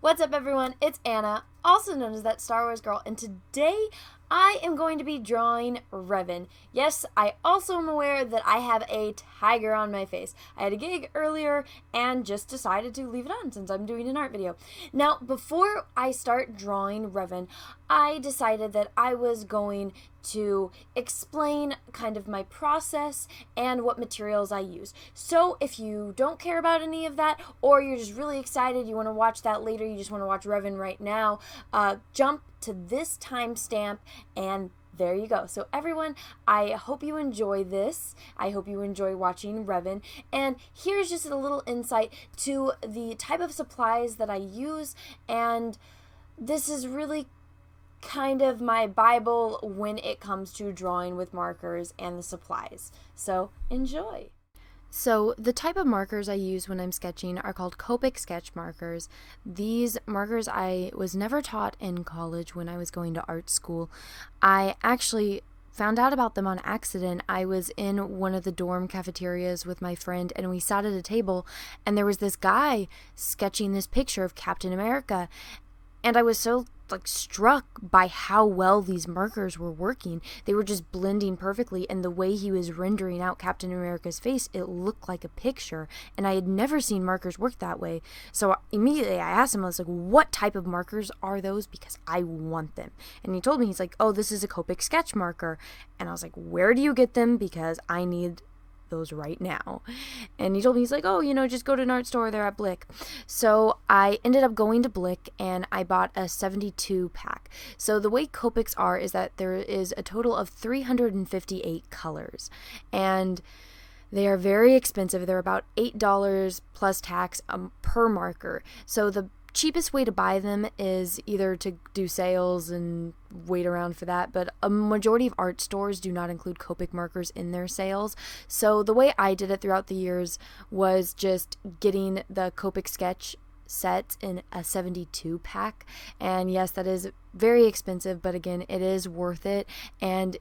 What's up, everyone? It's Anna, also known as that Star Wars girl, and today I am going to be drawing Revan. Yes, I also am aware that I have a tiger on my face. I had a gig earlier and just decided to leave it on since I'm doing an art video. Now, before I start drawing Revan, I decided that I was going to explain kind of my process and what materials I use. So if you don't care about any of that, or you're just really excited, you want to watch that later, you just want to watch Revan right now, jump to this timestamp and there you go. So everyone, I hope you enjoy this. I hope you enjoy watching Revan. And here's just a little insight to the type of supplies that I use, and this is really kind of my Bible when it comes to drawing with markers and the supplies. So enjoy. So the type of markers I use when I'm sketching are called Copics sketch markers. These markers I was never taught in college when I was going to art school. I actually found out about them on accident. I was in one of the dorm cafeterias with my friend and we sat at a table and there was this guy sketching this picture of Captain America, and I was so struck by how well these markers were working. They were just blending perfectly, and the way he was rendering out Captain America's face, it looked like a picture, and I had never seen markers work that way. So immediately I asked him, I was like, what type of markers are those? Because I want them. And he told me, he's like, oh, this is a Copic sketch marker. And I was like, where do you get them? Because I need those right now. And he told me, he's like, oh, just go to an art store, they're at Blick. So I ended up going to Blick and I bought a 72 pack. So the way Copics are is that there is a total of 358 colors, and they are very expensive. They're about $8 plus tax per marker. So the cheapest way to buy them is either to do sales and wait around for that, but a majority of art stores do not include Copic markers in their sales. So the way I did it throughout the years was just getting the Copic sketch set in a 72 pack, and yes, that is very expensive, but again, it is worth it, and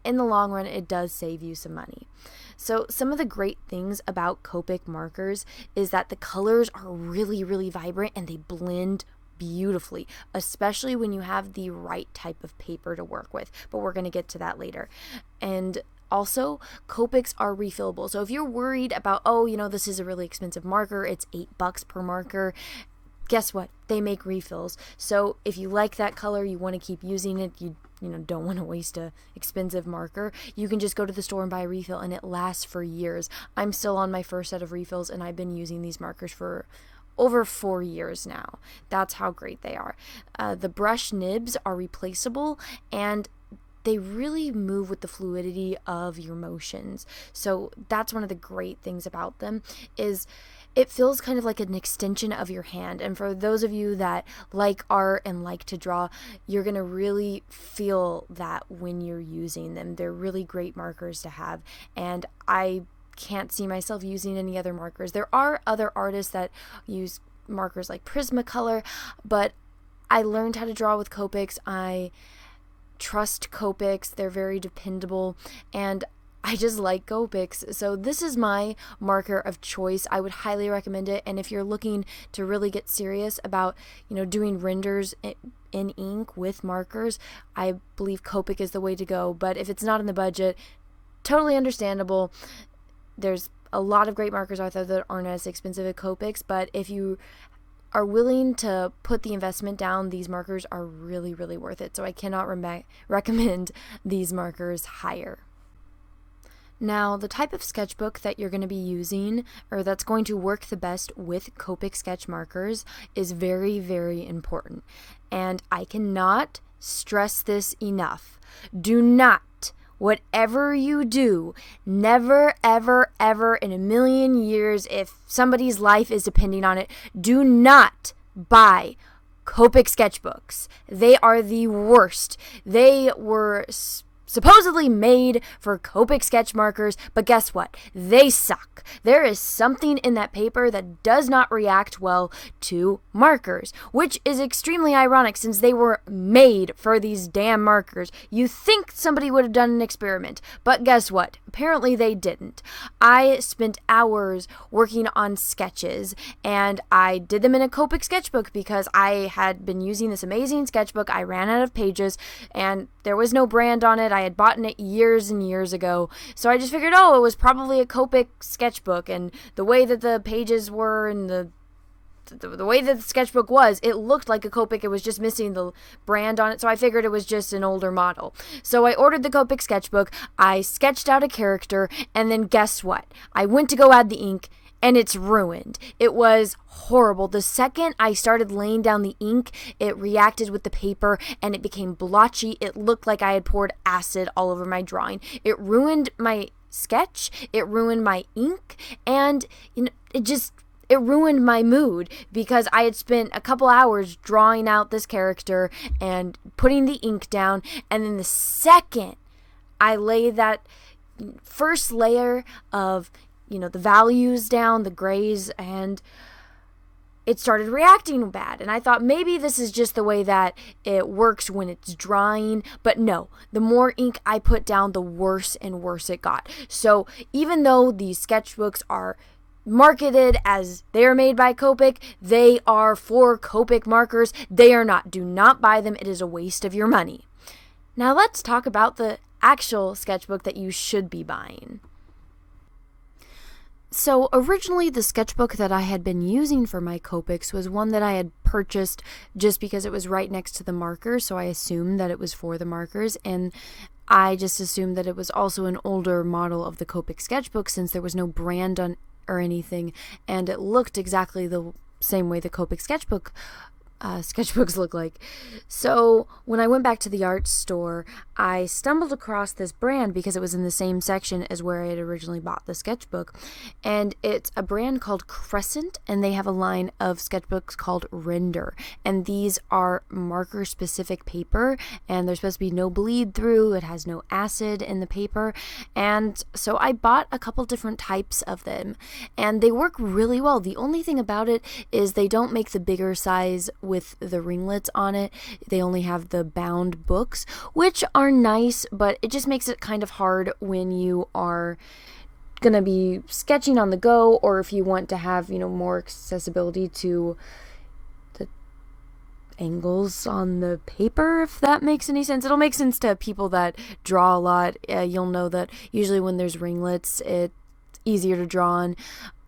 in the long run, it does save you some money. So some of the great things about Copic markers is that the colors are really, really vibrant and they blend beautifully, especially when you have the right type of paper to work with, but we're going to get to that later. And also, Copics are refillable. So if you're worried about, this is a really expensive marker, it's $8 per marker, guess what? They make refills. So if you like that color, you want to keep using it, you don't want to waste a expensive marker, you can just go to the store and buy a refill and it lasts for years. I'm still on my first set of refills and I've been using these markers for over 4 years now. That's how great they are. The brush nibs are replaceable and they really move with the fluidity of your motions. So that's one of the great things about them, is it feels kind of like an extension of your hand. And for those of you that like art and like to draw, you're going to really feel that when you're using them. They're really great markers to have. And I can't see myself using any other markers. There are other artists that use markers like Prismacolor, but I learned how to draw with Copics. I trust Copics. They're very dependable, and I just like Copics. So this is my marker of choice. I would highly recommend it. And if you're looking to really get serious about, doing renders in ink with markers, I believe Copic is the way to go. But if it's not in the budget, totally understandable. There's a lot of great markers out there that aren't as expensive as Copics, but if you are willing to put the investment down, these markers are really, really worth it. So I cannot recommend these markers higher. Now, the type of sketchbook that you're going to be using, or that's going to work the best with Copic sketch markers, is very, very important. And I cannot stress this enough. Do not, whatever you do, never, ever, ever in a million years, if somebody's life is depending on it, do not buy Copic sketchbooks. They are the worst. They were supposedly made for Copic sketch markers, but guess what? They suck. There is something in that paper that does not react well to markers, which is extremely ironic since they were made for these damn markers. You think somebody would have done an experiment, but guess what? Apparently they didn't. I spent hours working on sketches, and I did them in a Copic sketchbook because I had been using this amazing sketchbook. I ran out of pages, and there was no brand on it. I had bought it years and years ago, so I just figured, oh, it was probably a Copic sketchbook, and the way that the pages were and the way that the sketchbook was, it looked like a Copic. It was just missing the brand on it, so I figured it was just an older model. So I ordered the Copic sketchbook, I sketched out a character, and then guess what? I went to go add the ink, and it's ruined. It was horrible. The second I started laying down the ink, it reacted with the paper and it became blotchy. It looked like I had poured acid all over my drawing. It ruined my sketch, it ruined my ink, and it ruined my mood because I had spent a couple hours drawing out this character and putting the ink down, and then the second I lay that first layer of the values down, the grays, and it started reacting bad. And I thought maybe this is just the way that it works when it's drying, but no, the more ink I put down, the worse and worse it got. So even though these sketchbooks are marketed as they're made by Copic, they are for Copic markers. They are not. Do not buy them. It is a waste of your money. Now let's talk about the actual sketchbook that you should be buying. So originally the sketchbook that I had been using for my Copics was one that I had purchased just because it was right next to the markers, so I assumed that it was for the markers, and I just assumed that it was also an older model of the Copic sketchbook since there was no brand on or anything, and it looked exactly the same way the Copic sketchbooks look like. So when I went back to the art store, I stumbled across this brand because it was in the same section as where I had originally bought the sketchbook, and it's a brand called Crescent, and they have a line of sketchbooks called Render, and these are marker specific paper, and there's supposed to be no bleed through, it has no acid in the paper, and so I bought a couple different types of them, and they work really well. The only thing about it is they don't make the bigger size with the ringlets on it. They only have the bound books, which are nice, but it just makes it kind of hard when you are gonna be sketching on the go, or if you want to have more accessibility to the angles on the paper, if that makes any sense. It'll make sense to people that draw a lot. You'll know that usually when there's ringlets, it's easier to draw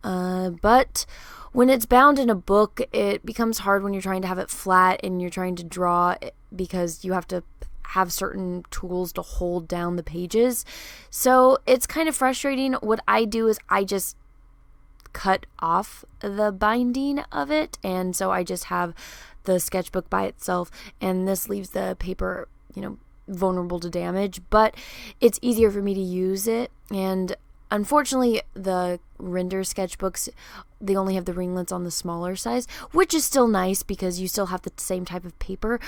on, but when it's bound in a book, it becomes hard when you're trying to have it flat and you're trying to draw because you have to have certain tools to hold down the pages. So it's kind of frustrating. What I do is I just cut off the binding of it, and so I just have the sketchbook by itself, and this leaves the paper, vulnerable to damage, but it's easier for me to use it. And unfortunately, the Render sketchbooks, they only have the ringlets on the smaller size, which is still nice because you still have the same type of paper.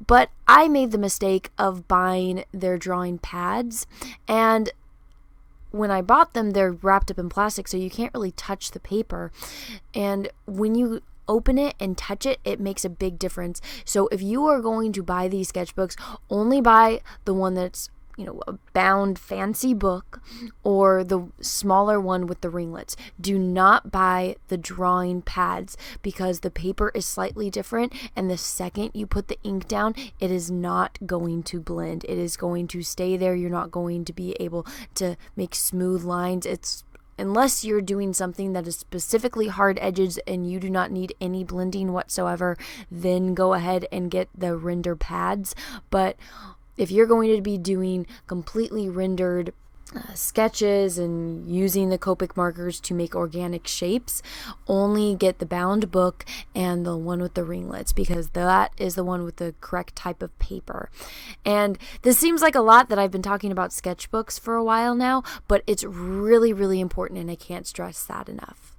But I made the mistake of buying their drawing pads, and when I bought them, they're wrapped up in plastic, so you can't really touch the paper. And when you open it and touch it, it makes a big difference. So if you are going to buy these sketchbooks, only buy the one that's a bound fancy book or the smaller one with the ringlets. Do not buy the drawing pads because the paper is slightly different, and the second you put the ink down, it is not going to blend. It is going to stay there. You're not going to be able to make smooth lines. Unless you're doing something that is specifically hard edges and you do not need any blending whatsoever, then go ahead and get the Render pads. But if you're going to be doing completely rendered sketches and using the Copic markers to make organic shapes, only get the bound book and the one with the ringlets, because that is the one with the correct type of paper. And this seems like a lot that I've been talking about sketchbooks for a while now, but it's really, really important, and I can't stress that enough.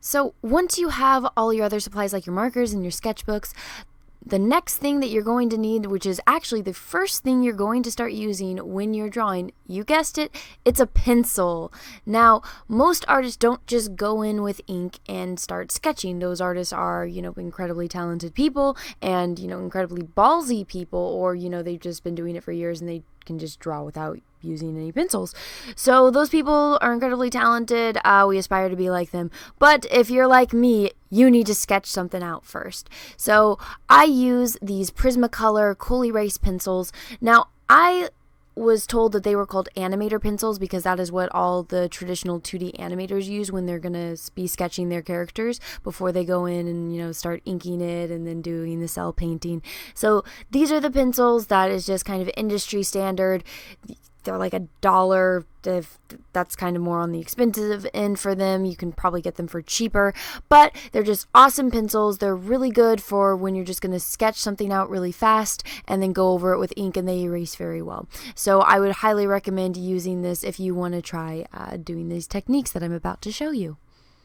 So once you have all your other supplies like your markers and your sketchbooks, the next thing that you're going to need, which is actually the first thing you're going to start using when you're drawing, you guessed it, it's a pencil. Now, most artists don't just go in with ink and start sketching. Those artists are, incredibly talented people and, incredibly ballsy people, or, they've just been doing it for years and they can just draw without using any pencils. So those people are incredibly talented. We aspire to be like them. But if you're like me, you need to sketch something out first. So I use these Prismacolor Cool Erase pencils. Now, I was told that they were called animator pencils because that is what all the traditional 2D animators use when they're going to be sketching their characters before they go in and, start inking it and then doing the cell painting. So these are the pencils. That is just kind of industry standard. They're like $1. If that's kind of more on the expensive end for them, you can probably get them for cheaper, but they're just awesome pencils. They're really good for when you're just going to sketch something out really fast and then go over it with ink, and they erase very well. So I would highly recommend using this if you want to try doing these techniques that I'm about to show you.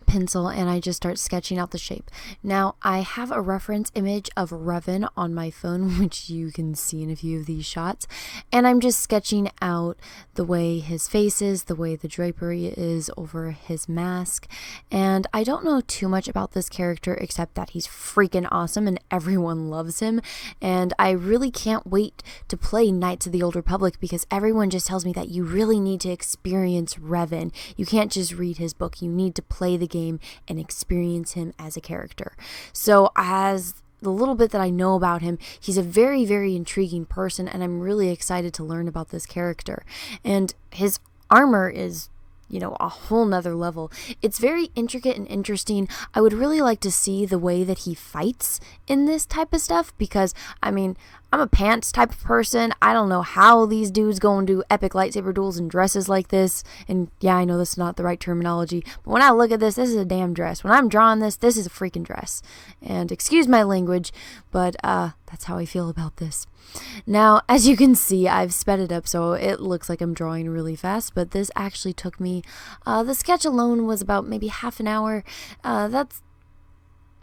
Pencil, and I just start sketching out the shape. Now, I have a reference image of Revan on my phone, which you can see in a few of these shots, and I'm just sketching out the way his face is, the way the drapery is over his mask, and I don't know too much about this character except that he's freaking awesome and everyone loves him, and I really can't wait to play Knights of the Old Republic because everyone just tells me that you really need to experience Revan. You can't just read his book, you need to play the game and experience him as a character. So as the little bit that I know about him, he's a very, very intriguing person, and I'm really excited to learn about this character. And his armor is, a whole nother level. It's very intricate and interesting. I would really like to see the way that he fights in this type of stuff because, I'm a pants type of person. I don't know how these dudes go and do epic lightsaber duels in dresses like this. And yeah, I know this is not the right terminology, but when I look at this, this is a damn dress. When I'm drawing this, this is a freaking dress. And excuse my language, but that's how I feel about this. Now, as you can see, I've sped it up so it looks like I'm drawing really fast, but this actually took me, the sketch alone was about maybe half an hour. That's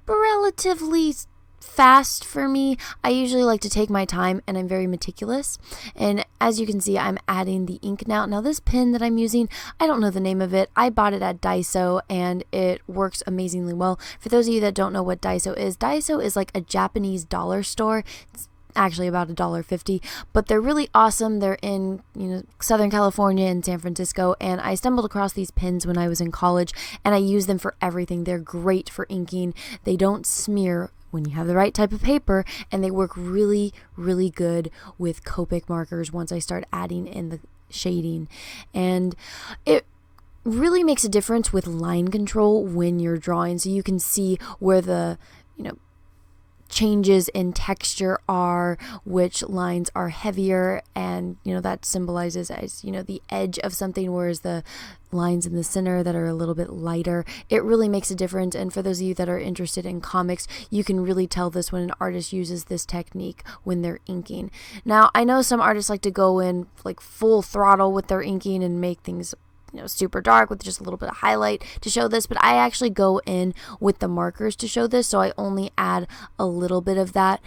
relatively fast for me. I usually like to take my time and I'm very meticulous. And as you can see, I'm adding the ink now. Now this pen that I'm using, I don't know the name of it. I bought it at Daiso and it works amazingly well. For those of you that don't know what Daiso is like a Japanese dollar store. It's actually about $1.50, but they're really awesome. They're in Southern California and San Francisco, and I stumbled across these pens when I was in college and I use them for everything. They're great for inking. They don't smear when you have the right type of paper, and they work really, really good with Copic markers once I start adding in the shading. And it really makes a difference with line control when you're drawing, so you can see where the changes in texture are, which lines are heavier, and that symbolizes as the edge of something, whereas the lines in the center that are a little bit lighter. It really makes a difference, and for those of you that are interested in comics, you can really tell this when an artist uses this technique when they're inking. Now, I know some artists like to go in like full throttle with their inking and make things super dark with just a little bit of highlight to show this, but I actually go in with the markers to show this, so I only add a little bit of that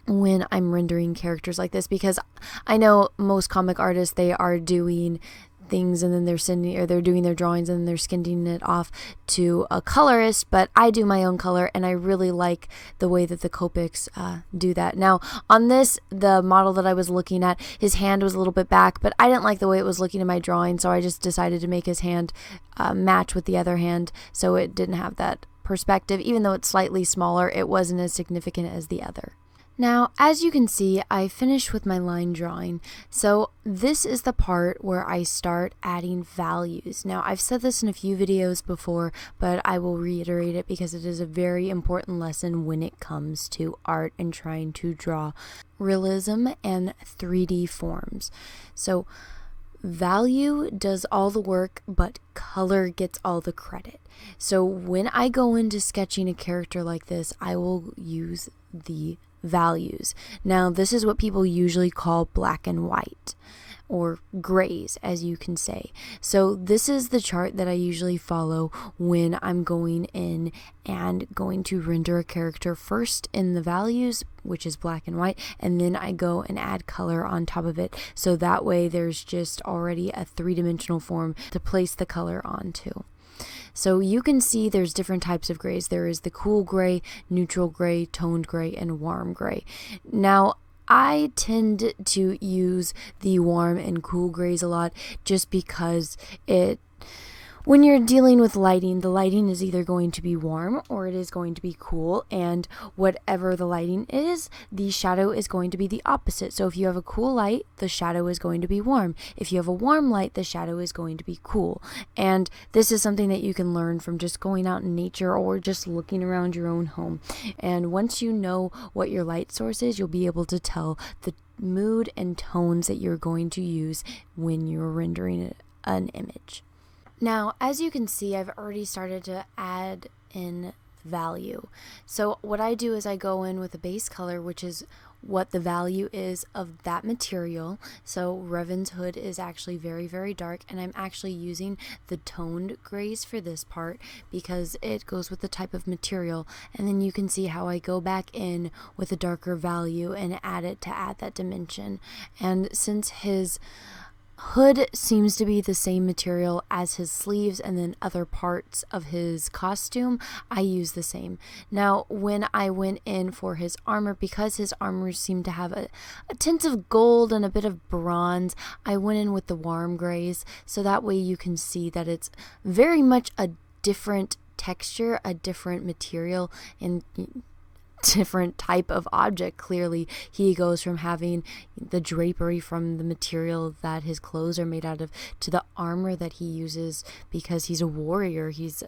when I'm rendering characters like this, because I know most comic artists, they are doing things and then they're doing their drawings and then they're skinning it off to a colorist, but I do my own color and I really like the way that the Copics do that. Now on this, the model that I was looking at, his hand was a little bit back, but I didn't like the way it was looking in my drawing, so I just decided to make his hand match with the other hand so it didn't have that perspective. Even though it's slightly smaller, it wasn't as significant as the other. Now, as you can see, I finished with my line drawing, so this is the part where I start adding values. Now, I've said this in a few videos before, but I will reiterate it because it is a very important lesson when it comes to art and trying to draw realism and 3D forms. So, value does all the work, but color gets all the credit. So, when I go into sketching a character like this, I will use the values. Now, this is what people usually call black and white. or grays, as you can say. So this is the chart that I usually follow when I'm going in and going to render a character first in the values, which is black and white, and then I go and add color on top of it. So that way there's just already a three-dimensional form to place the color onto. So you can see there's different types of grays. There is the cool gray, neutral gray, toned gray, and warm gray. Now, I tend to use the warm and cool grays a lot just because when you're dealing with lighting, the lighting is either going to be warm or it is going to be cool, and whatever the lighting is, the shadow is going to be the opposite. So if you have a cool light, the shadow is going to be warm. If you have a warm light, the shadow is going to be cool. And this is something that you can learn from just going out in nature or just looking around your own home. And once you know what your light source is, you'll be able to tell the mood and tones that you're going to use when you're rendering an image. Now, as you can see, I've already started to add in value. So what I do is I go in with a base color, which is what the value is of that material. So Revan's hood is actually very, very dark, and I'm actually using the toned grays for this part because it goes with the type of material. And then you can see how I go back in with a darker value and add it to add that dimension. And since his hood seems to be the same material as his sleeves and then other parts of his costume, I use the same. Now, when I went in for his armor, because his armor seemed to have a tint of gold and a bit of bronze, I went in with the warm grays, so that way you can see that it's very much a different texture, a different material, and different type of object. Clearly he goes from having the drapery from the material that his clothes are made out of to the armor that he uses because he's a warrior. He's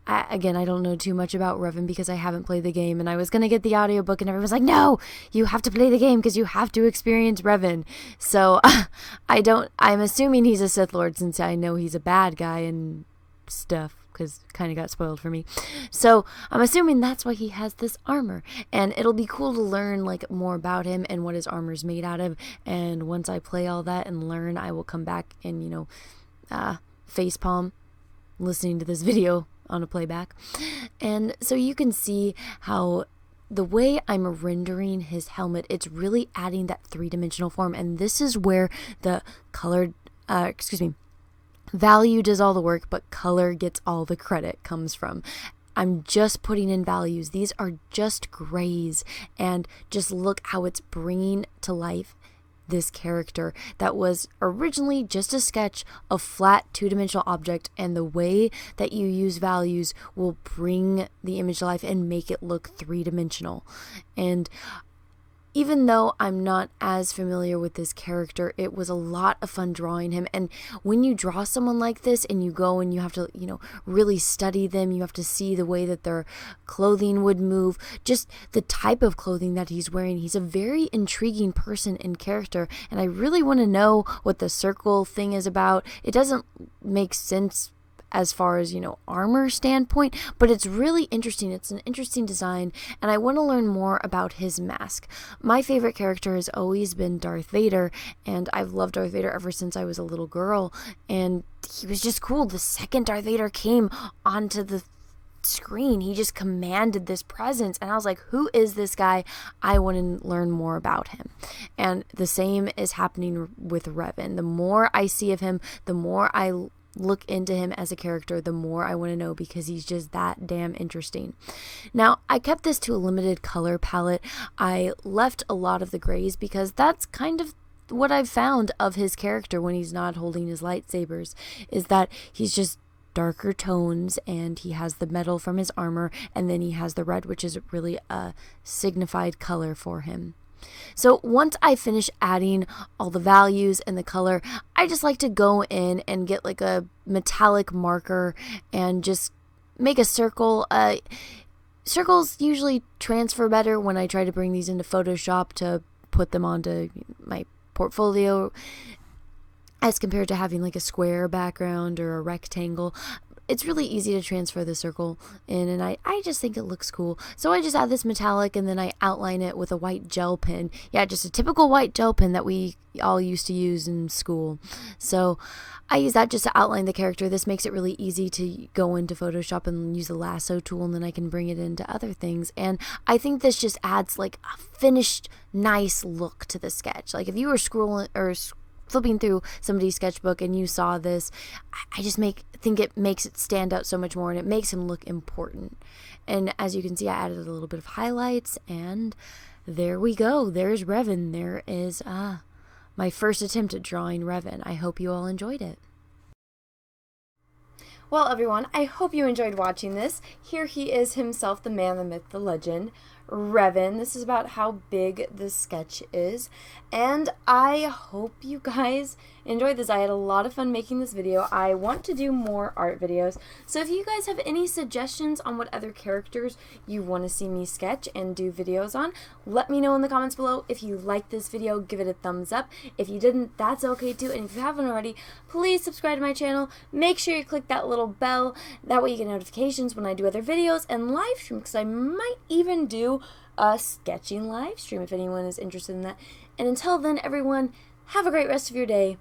again, I don't know too much about Revan because I haven't played the game, and I was gonna get the audiobook and everyone was like, no, you have to play the game because you have to experience Revan. So I'm assuming he's a Sith Lord since I know he's a bad guy and stuff, because kind of got spoiled for me. So I'm assuming that's why he has this armor, and it'll be cool to learn like more about him and what his armor is made out of. And once I play all that and learn, I will come back and facepalm listening to this video on a playback. And so you can see how the way I'm rendering his helmet, it's really adding that three-dimensional form, and this is where the value does all the work, but color gets all the credit comes from. I'm just putting in values. These are just grays, and just look how it's bringing to life this character that was originally just a sketch of flat two-dimensional object, and the way that you use values will bring the image to life and make it look three-dimensional. And even though I'm not as familiar with this character, it was a lot of fun drawing him. And when you draw someone like this and you go and you have to, really study them, you have to see the way that their clothing would move, just the type of clothing that he's wearing. He's a very intriguing person and character, and I really want to know what the circle thing is about. It doesn't make sense as far as, armor standpoint, but it's really interesting. It's an interesting design, and I want to learn more about his mask. My favorite character has always been Darth Vader, and I've loved Darth Vader ever since I was a little girl, and he was just cool. The second Darth Vader came onto the screen, he just commanded this presence, and I was like, who is this guy? I want to learn more about him. And the same is happening with Revan. The more I see of him, the more I look into him as a character, the more I want to know, because he's just that damn interesting. Now, I kept this to a limited color palette. I left a lot of the grays because that's kind of what I've found of his character when he's not holding his lightsabers, is that he's just darker tones, and he has the metal from his armor, and then he has the red, which is really a signified color for him. So once I finish adding all the values and the color, I just like to go in and get like a metallic marker and just make a circle. Circles usually transfer better when I try to bring these into Photoshop to put them onto my portfolio, as compared to having like a square background or a rectangle. it's really easy to transfer the circle in, and I just think it looks cool. So I just add this metallic, and then I outline it with a white gel pen. Yeah, just a typical white gel pen that we all used to use in school. So I use that just to outline the character. This makes it really easy to go into Photoshop and use the lasso tool, and then I can bring it into other things. And I think this just adds like a finished, nice look to the sketch. Like if you were scrolling or flipping through somebody's sketchbook and you saw this, I just think it makes it stand out so much more, and it makes him look important. And as you can see, I added a little bit of highlights, and there we go. There's Revan. There is my first attempt at drawing Revan. I hope you all enjoyed it. Well, everyone, I hope you enjoyed watching this. Here he is himself, the man, the myth, the legend, Revan. This is about how big this sketch is, and I hope you guys enjoyed this. I had a lot of fun making this video. I want to do more art videos, so if you guys have any suggestions on what other characters you want to see me sketch and do videos on, let me know in the comments below. If you liked this video, give it a thumbs up. If you didn't, that's okay too, and if you haven't already, please subscribe to my channel. Make sure you click that little bell, that way you get notifications when I do other videos and live stream, because I might even do a sketching live stream if anyone is interested in that. And until then, everyone, have a great rest of your day,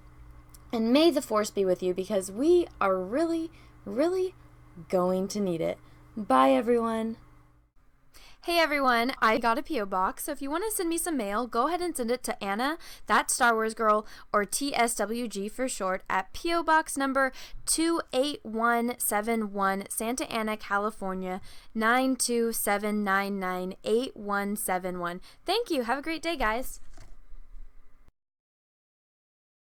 and may the force be with you, because we are really, really going to need it. Bye, everyone. Hey everyone, I got a P.O. box, so if you want to send me some mail, go ahead and send it to Anna, that Star Wars girl, or TSWG for short, at P.O. Box number 28171, Santa Ana, California, 927998171. Thank you. Have a great day, guys.